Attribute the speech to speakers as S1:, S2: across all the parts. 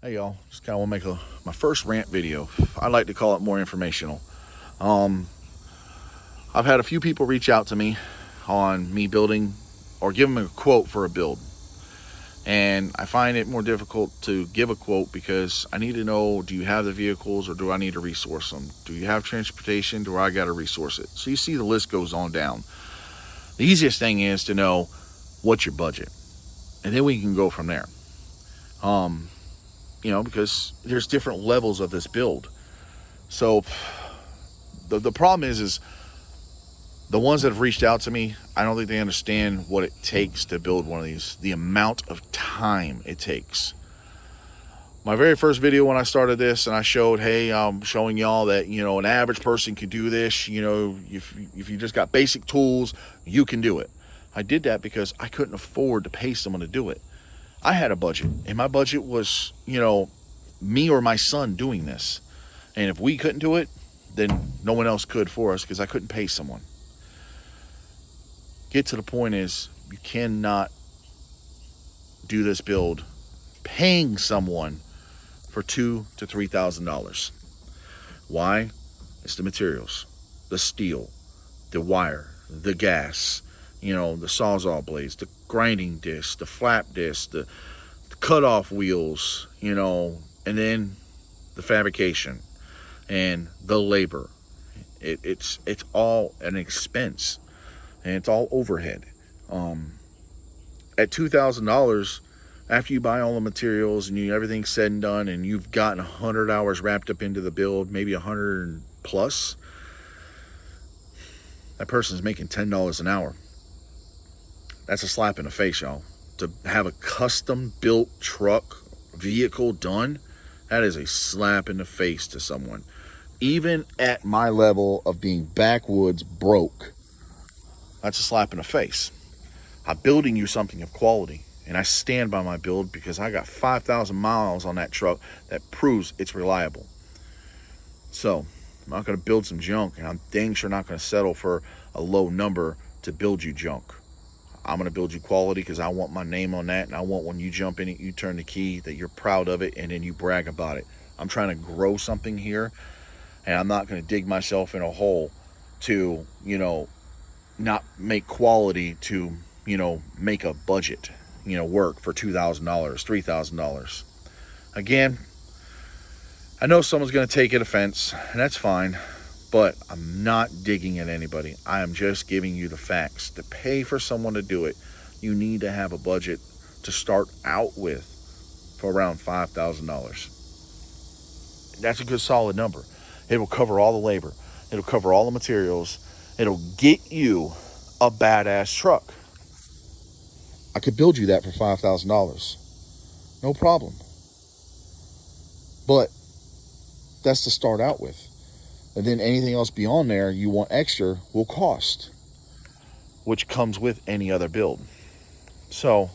S1: Hey y'all, just kind of want to make my first rant video. I like to call it more informational. Um, I've had a few people reach out to me on me building or give them a quote for a build. And I find it more difficult to give a quote because I need to know, do you have the vehicles or do I need to resource them? Do you have transportation? Do I got to resource it? So you see the list goes on down. The easiest thing is to know what's your budget. And then we can go from there. Because there's different levels of this build. So the problem is the ones that have reached out to me, I don't think they understand what it takes to build one of these, the amount of time it takes. My very first video when I started this and I showed, hey, I'm showing y'all that, an average person can do this. If you just got basic tools, you can do it. I did that because I couldn't afford to pay someone to do it. I had a budget, and my budget was, me or my son doing this. And if we couldn't do it, then no one else could for us because I couldn't pay someone. Get to the point is you cannot do this build paying someone for $2,000 to $3,000. Why? It's the materials, the steel, the wire, the gas, the Sawzall blades, the grinding disc, the flap disc, the cutoff wheels, and then the fabrication and the labor. It's all an expense, and it's all overhead. At $2,000, after you buy all the materials and everything's said and done, and you've gotten 100 hours wrapped up into the build, maybe 100 plus, that person's making $10 an hour. That's a slap in the face, y'all. To have a custom built truck vehicle done, that is a slap in the face to someone. Even at my level of being backwoods broke, that's a slap in the face. I'm building you something of quality, and I stand by my build because I got 5,000 miles on that truck that proves it's reliable. So I'm not going to build some junk, and I'm dang sure not going to settle for a low number to build you junk. I'm going to build you quality because I want my name on that, and I want when you jump in it, you turn the key, that you're proud of it, and then you brag about it. I'm trying to grow something here, and I'm not going to dig myself in a hole to, not make quality to, make a budget, work for $2,000, $3,000. Again, I know someone's going to take it offense, and that's fine. But I'm not digging at anybody. I am just giving you the facts. To pay for someone to do it, you need to have a budget to start out with for around $5,000. That's a good solid number. It will cover all the labor. It'll cover all the materials. It'll get you a badass truck. I could build you that for $5,000. No problem. But that's to start out with. And then anything else beyond there you want extra will cost, which comes with any other build. So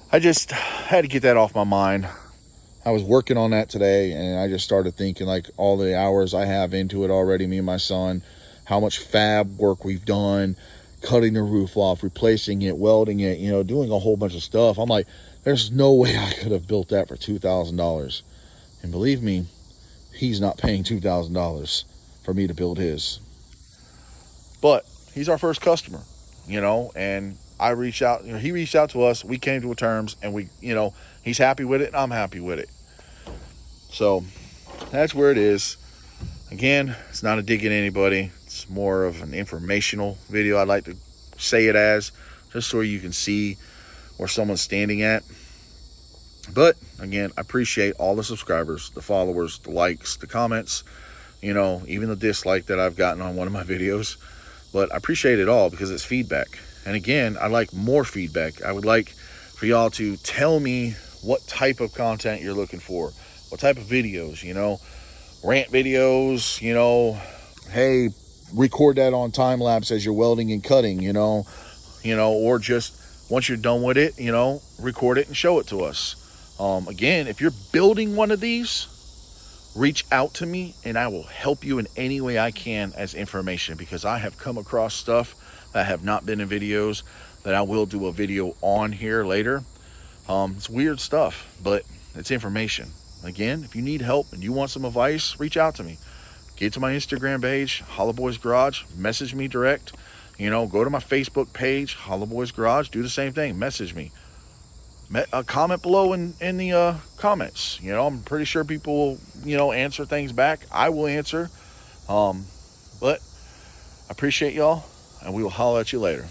S1: I just had to get that off my mind. I was working on that today, and I just started thinking, like, all the hours I have into it already, me and my son, how much fab work we've done, cutting the roof off, replacing it, welding it, doing a whole bunch of stuff. I'm like, there's no way I could have built that for $2,000. And believe me, he's not paying $2,000 for me to build his. But he's our first customer, and I reached out, he reached out to us, we came to terms, and we, he's happy with it, and I'm happy with it. So that's where it is. Again, it's not a dig at anybody. It's more of an informational video, I'd like to say it as, just so you can see where someone's standing at. But again, I appreciate all the subscribers, the followers, the likes, the comments, even the dislike that I've gotten on one of my videos. But I appreciate it all because it's feedback. And again, I'd like more feedback. I would like for y'all to tell me what type of content you're looking for, what type of videos, rant videos, hey, record that on time lapse as you're welding and cutting, or just once you're done with it, record it and show it to us. Again, if you're building one of these, reach out to me and I will help you in any way I can as information, because I have come across stuff that have not been in videos that I will do a video on here later. It's weird stuff, but It's information. Again, if you need help and you want some advice, reach out to me. Get to my Instagram page, Hollow Boys Garage. Message me direct. Go to my Facebook page, Hollow Boys Garage. Do the same thing. Message me. Comment below in the comments. I'm pretty sure people will, answer things back. I will answer. But I appreciate y'all, and we will holler at you later.